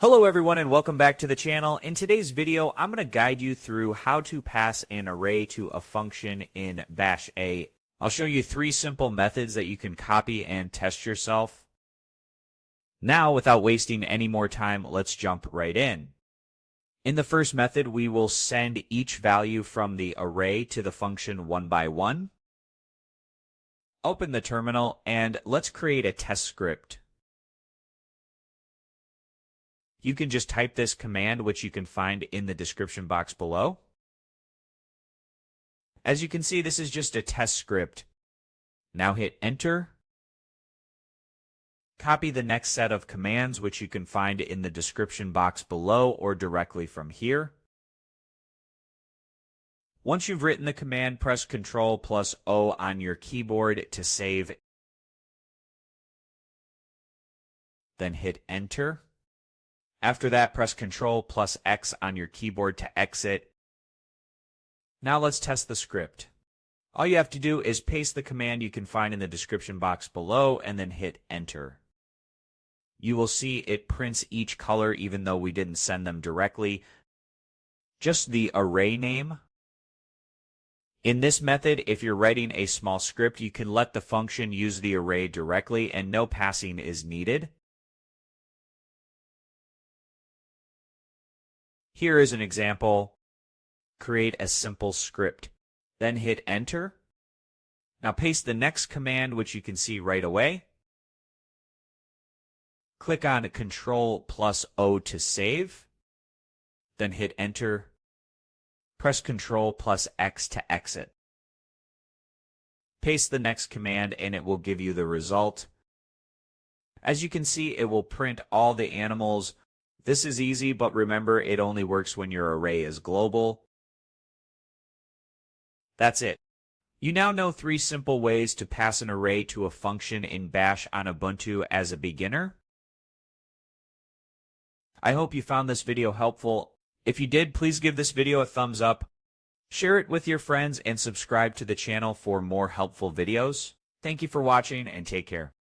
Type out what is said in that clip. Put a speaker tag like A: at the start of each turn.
A: Hello everyone and welcome back to the channel. In today's video, I'm going to guide you through how to pass an array to a function in Bash A. I'll show you 3 simple methods that you can copy and test yourself. Now, without wasting any more time, let's jump right in. In the first method, we will send each value from the array to the function one by one. Open the terminal and let's create a test script. You can just type this command, which you can find in the description box below. As you can see, this is just a test script. Now hit enter. Copy the next set of commands, which you can find in the description box below or directly from here. Once you've written the command, press Ctrl+O on your keyboard to save. Then hit enter. After that, press Ctrl+X on your keyboard to exit. Now let's test the script. All you have to do is paste the command you can find in the description box below and then hit enter. You will see it prints each color even though we didn't send them directly. Just the array name. In this method, if you're writing a small script, you can let the function use the array directly and no passing is needed. Here is an example. Create a simple script. Then hit enter. Now paste the next command, which you can see right away. Click on Ctrl+O to save. Then hit enter. Press Ctrl+X to exit. Paste the next command and it will give you the result. As you can see, it will print all the animals. This is easy, but remember, it only works when your array is global. That's it. You now know 3 simple ways to pass an array to a function in Bash on Ubuntu as a beginner. I hope you found this video helpful. If you did, please give this video a thumbs up, share it with your friends, and subscribe to the channel for more helpful videos. Thank you for watching, and take care.